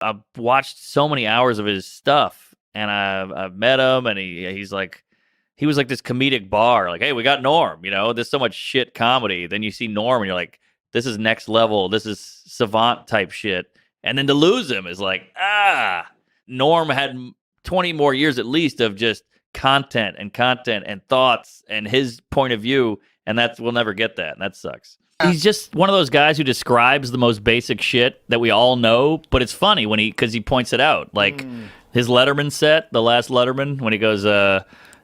I've watched so many hours of his stuff, and I've met him, and he was like this comedic bar. Like, hey, we got Norm. There's so much shit comedy. Then you see Norm, and you're like, this is next level. This is savant type shit. And then to lose him is like, Norm had 20 more years at least of just content and thoughts and his point of view, and we'll never get that, and that sucks. He's just one of those guys who describes the most basic shit that we all know, but it's funny because he points it out. Like his Letterman set, the last Letterman, when he goes,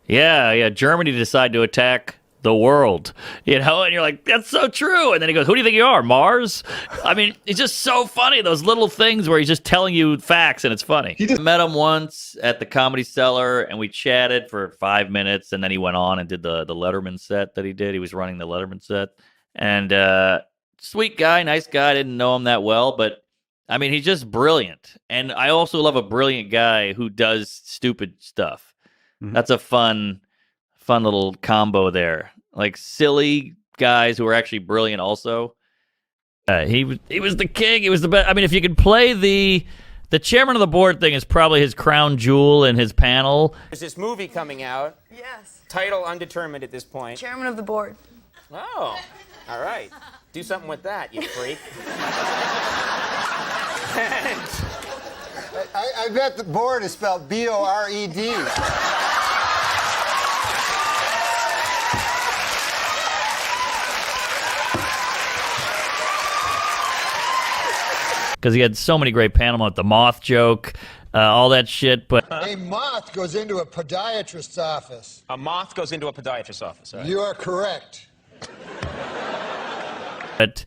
yeah, Germany decided to attack the world, and you're like, that's so true. And then he goes, who do you think you are, Mars? I mean, it's just so funny, those little things where he's just telling you facts, and it's funny. I met him once at the Comedy Cellar, and we chatted for 5 minutes, and then he went on and did the Letterman set that he did. He was running the Letterman set. And sweet guy, nice guy. I didn't know him that well, but I mean, he's just brilliant. And I also love a brilliant guy who does stupid stuff. Mm-hmm. That's a fun little combo there. Like silly guys who are actually brilliant also. He was the king. He was the best. I mean, if you could play the chairman of the board thing is probably his crown jewel in his panel. There's this movie coming out. Yes. Title undetermined at this point. Chairman of the board. Oh. All right. Do something with that, you freak. I bet the board is spelled B-O-R-E-D. Because he had so many great panel moments, the moth joke, all that shit. But a moth goes into a podiatrist's office. A moth goes into a podiatrist's office. Right? You are correct. But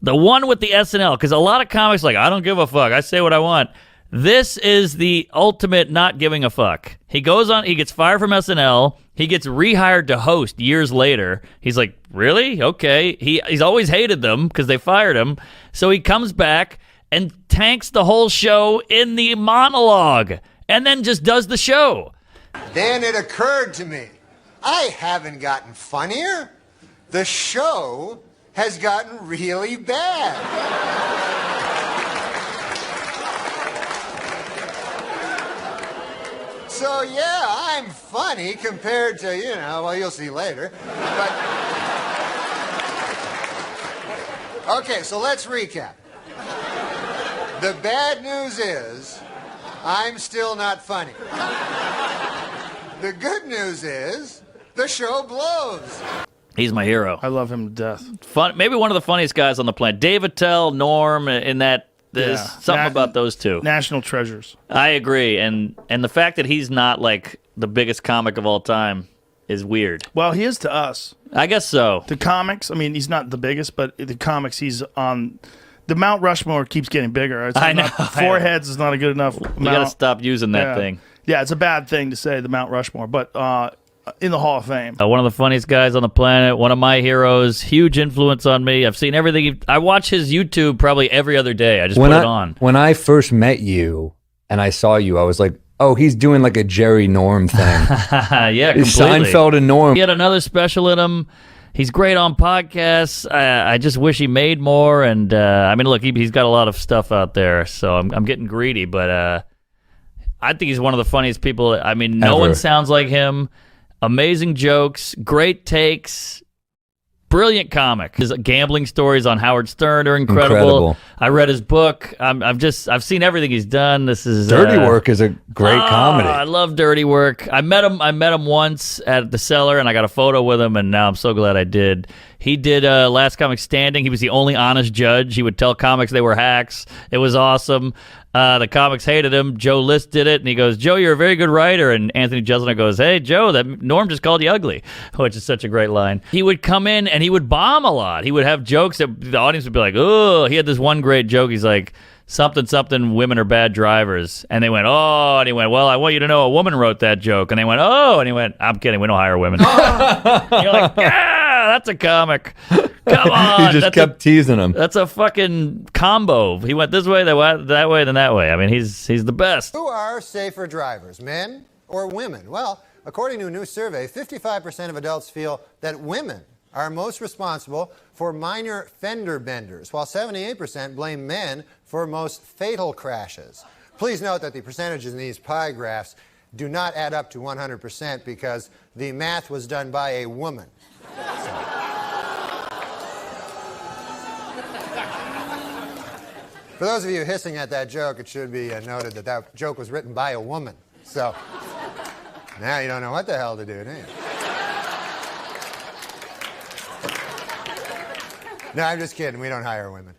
the one with the SNL, because a lot of comics are like, I don't give a fuck. I say what I want. This is the ultimate not giving a fuck. He goes on, he gets fired from SNL. He gets rehired to host years later. He's like, really? Okay. He's always hated them because they fired him. So he comes back and tanks the whole show in the monologue and then just does the show. Then it occurred to me, I haven't gotten funnier. The show has gotten really bad. So yeah, I'm funny compared to, well, you'll see later. But okay, so let's recap. The bad news is I'm still not funny. The good news is the show blows. He's my hero. I love him to death. Fun, maybe one of the funniest guys on the planet. Dave Attell, Norm, in that. There's something about those two. National treasures. I agree, and the fact that he's not like the biggest comic of all time is weird. Well, he is to us. I guess so. The comics, I mean, he's not the biggest, but the comics, he's on. The Mount Rushmore keeps getting bigger. I know. Four heads is not a good enough amount. You got to stop using that thing. Yeah, it's a bad thing to say, the Mount Rushmore, but in the Hall of Fame. One of the funniest guys on the planet, one of my heroes, huge influence on me. I've seen everything. I watch his YouTube probably every other day. I just put it on. When I first met you and I saw you, I was like, oh, he's doing like a Jerry Norm thing. Yeah, completely. Seinfeld and Norm. He had another special in him. He's great on podcasts. I just wish he made more. And I mean, look, he's got a lot of stuff out there, so I'm getting greedy. But I think he's one of the funniest people. I mean, no one sounds like him. Amazing jokes, great takes, brilliant comic. His gambling stories on Howard Stern are incredible. I read his book. I've seen everything he's done. This is Dirty Work is a great comedy. I love Dirty Work. I met him once at the Cellar, and I got a photo with him, and now I'm so glad I did. He did Last Comic Standing. He was the only honest judge. He would tell comics they were hacks. It was awesome. The comics hated him. Joe List did it, and he goes, Joe, you're a very good writer. And Anthony Jeselnik goes, hey, Joe, that Norm just called you ugly, which is such a great line. He would come in, and he would bomb a lot. He would have jokes that the audience would be like, oh. He had this one great joke. He's like, something, women are bad drivers. And they went, oh. And he went, well, I want you to know a woman wrote that joke. And they went, oh. And he went, I'm kidding. We don't hire women. You're like, that's a comic. Come on. He just kept teasing him. That's a fucking combo. He went this way, that way, then that way. I mean, he's the best. Who are safer drivers, men or women? Well, according to a new survey, 55% of adults feel that women are most responsible for minor fender benders, while 78% blame men for most fatal crashes. Please note that the percentages in these pie graphs do not add up to 100% because the math was done by a woman. For those of you hissing at that joke, it should be noted that that joke was written by a woman. So now you don't know what the hell to do, do you? No, I'm just kidding. We don't hire women.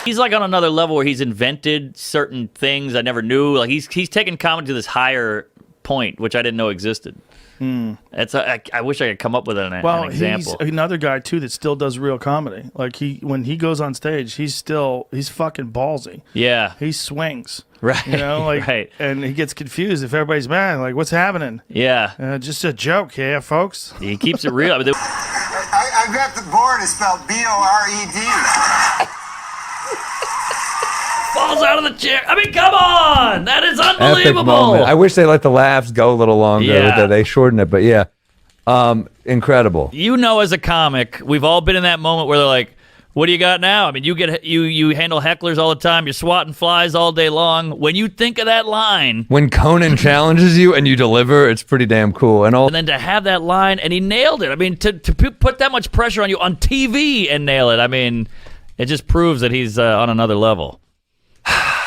He's like on another level where he's invented certain things I never knew. Like he's taken comedy to this higher point, which I didn't know existed. I wish I could come up with an example. He's another guy too that still does real comedy. Like when he goes on stage, he's fucking ballsy. Yeah, he swings. Right. You know, like, right. And he gets confused if everybody's mad. Like, what's happening? Yeah. Just a joke, yeah, folks. He keeps it real. I've got the board. It's spelled B-O-R-E-D. Falls out of the chair. I mean, come on. That is unbelievable. Epic moment. I wish they let the laughs go a little longer. Yeah. They shortened it, but yeah. Incredible. You know, as a comic, we've all been in that moment where they're like, what do you got now? I mean, you handle hecklers all the time. You're swatting flies all day long. When you think of that line. When Conan challenges you and you deliver, it's pretty damn cool. And then to have that line, and he nailed it. I mean, to put that much pressure on you on TV and nail it, I mean, it just proves that he's on another level.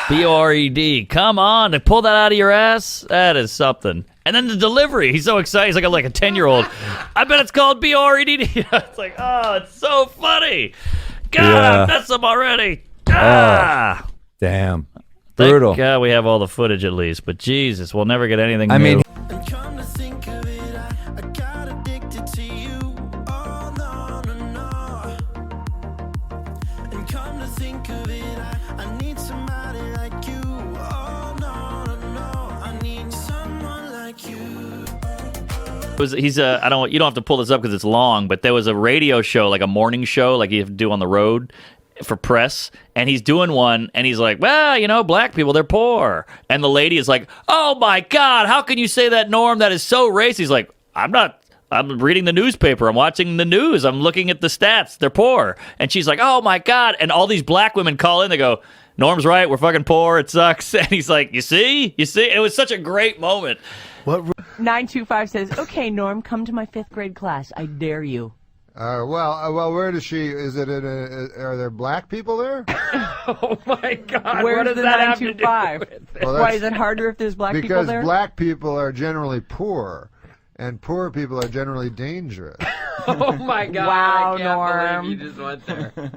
B-O-R-E-D. Come on, to pull that out of your ass, that is something. And then the delivery, he's so excited. He's like a 10-year-old. I bet it's called B-O-R-E-D. It's like, oh, it's so funny. God, yeah. I messed up already. Ah. Oh, damn. Brutal. Thank God we have all the footage at least, but Jesus, we'll never get anything new. I mean, you don't have to pull this up because it's long, but there was a radio show, like a morning show, like you have to do on the road for press, and he's doing one, and he's like, well, you know, black people, they're poor. And the lady is like, oh my God, how can you say that, Norm? That is so racist. He's like, I'm reading the newspaper. I'm watching the news. I'm looking at the stats. They're poor. And she's like, oh my God. And all these black women call in. They go, Norm's right. We're fucking poor. It sucks. And he's like, you see? You see? It was such a great moment. What? 925 says, okay, Norm, come to my 5th grade class. I dare you. Well, where does she? Is it in are there black people there? Oh my God! Where's what does the that 925? have to do with it? Well, why is it harder if there's black people there? Because black people are generally poor, and poor people are generally dangerous. Oh my God! Wow, I can't Norm. believe you just went there.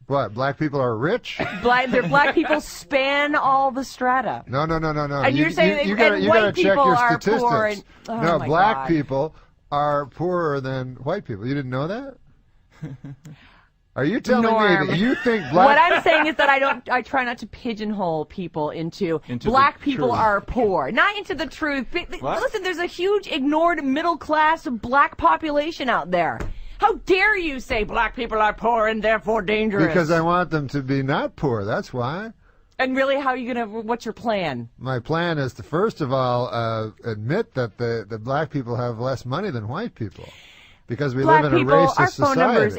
What? Black people are rich? Black people span all the strata. No. And you're saying you gotta white check people your are statistics. poor. And, oh no, my black God. people are poorer than white people. You didn't know that? Are you telling Norm. me that you think black? What I'm saying is that I try not to pigeonhole people into black people are poor, not into the truth. Listen, there's a huge ignored middle class black population out there. How dare you say black people are poor and therefore dangerous? Because I want them to be not poor. That's why. And really, how are you what's your plan? My plan is to first of all admit that the black people have less money than white people. Because we Black live in people, a racist our phone society. number is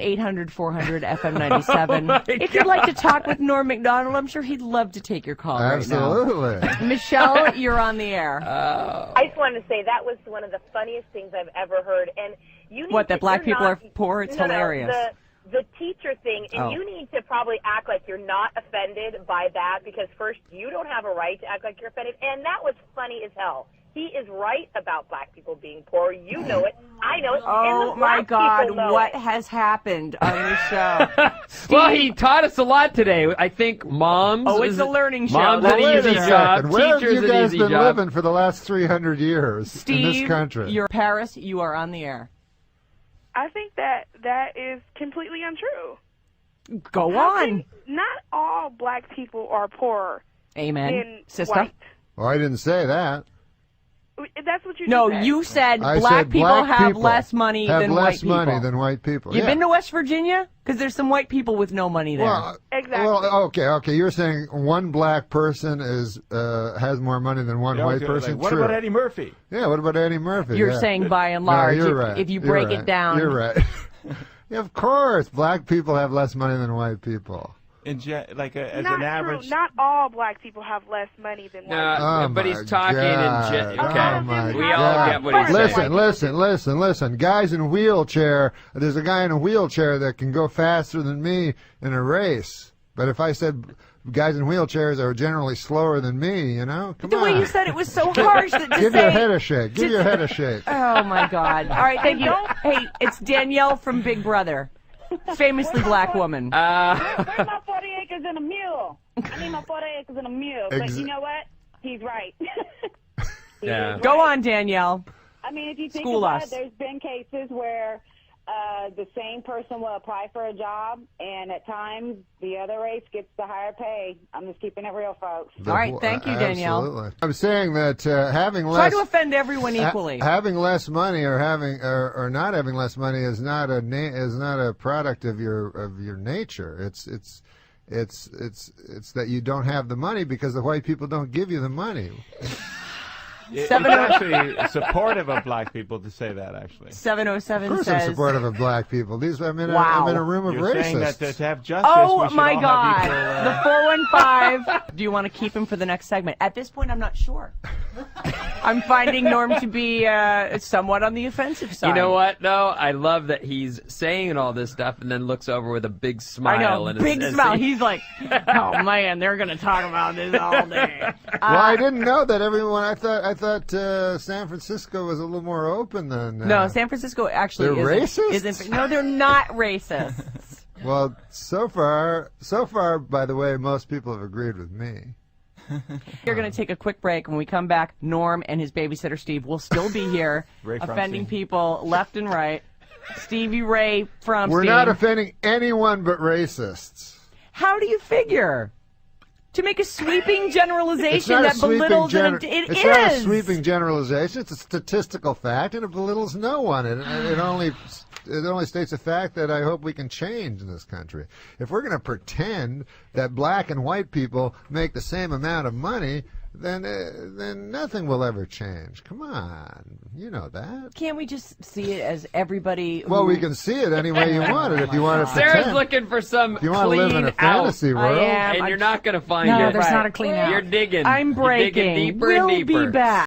800-400-FM97. If you'd like to talk with Norm Macdonald, I'm sure he'd love to take your call Absolutely. right now. Michelle, you're on the air. I just wanted to say that was one of the funniest things I've ever heard. And you need That black people are poor? It's hilarious. The teacher thing, and you need to probably act like you're not offended by that, because first, you don't have a right to act like you're offended, and that was funny as hell. He is right about black people being poor. You know it. I know it. Oh, my God. What has happened on this show? Well, he taught us a lot today. I think moms. Oh, it's a learning show. Mom's Well, an wait easy a job. second. Where have Teachers you an guys easy been job. living for the last 300 years Steve, in this country? You're Paris. You are on the air. I think that is completely untrue. Go on. Not all black people are poorer Amen. than Sister. white. Well, I didn't say that. That's what you No, just said. you said I black said people black have people less money have than less white people. money than white people. You've Yeah. been to West Virginia? Because there's some white people with no money there. Well, Exactly. Well, okay. You're saying one black person has more money than one white person. What True. about Eddie Murphy? Yeah. What about Eddie Murphy? You're Yeah. saying by and No, large, you're right. if you You're break right. it down. You're right. Yeah, of course, black people have less money than white people. As an Not average. true. Not all black people have less money than white people. Oh but my he's talking God. in Oh my we God. all get what he's saying. Listen. Guys in wheelchair. There's a guy in a wheelchair that can go faster than me in a race. But if I said guys in wheelchairs are generally slower than me, come the on. way you said it was so harsh that to Give say, your head a shake. Give your head a shake. Oh my God! All right, thank you. Hey, it's Danielle from Big Brother, famously black woman. Where's my 40 acres and a mule? I need my 40 acres and a mule. But you know what? He's right. Yeah. Go on, Danielle. I mean, if you think School about us. it, there's been cases where the same person will apply for a job, and at times the other race gets the higher pay. I'm just keeping it real, folks. All right, thank you, Danielle. Absolutely. I'm saying that having Try less to offend everyone equally. having less money or having or not having less money is not a product of your nature. It's that you don't have the money because the white people don't give you the money. It's actually supportive of black people to say that, actually. 707 Of course, says. I'm supportive of black people. I'm in Wow. a room of You're saying racists. that to have justice, Oh we should my all God! have equal, The 415. Do you want to keep him for the next segment? At this point, I'm not sure. I'm finding Norm to be somewhat on the offensive side. You know what, though? I love that he's saying all this stuff and then looks over with a big smile. I know, and big smile. He's like, oh man, they're gonna talk about this all day. Well, I didn't know that everyone. I thought San Francisco was a little more open than. No, San Francisco actually They're isn't. racist? No, they're not racist. Well, so far, by the way, most people have agreed with me. You're going to take a quick break. When we come back, Norm and his babysitter Steve will still be here, Ray offending Frumsey. people left and right. Stevie Ray from We're not offending anyone but racists. How do you figure? To make a sweeping generalization It's not that a sweeping belittles gener- it It's is. not a sweeping generalization. It's a statistical fact, and it belittles no one. It only states a fact that I hope we can change in this country. If we're going to pretend that black and white people make the same amount of money, then nothing will ever change. Come on, you know that. Can't we just see it as everybody? Well, we can see it any way you want it. If you want to Sarah's pretend. looking for some If you want to live in a fantasy out, world. I am. and you're not going to find No, it. there's not a clean out. You're digging. I'm You're digging breaking. deeper We'll and deeper. be back.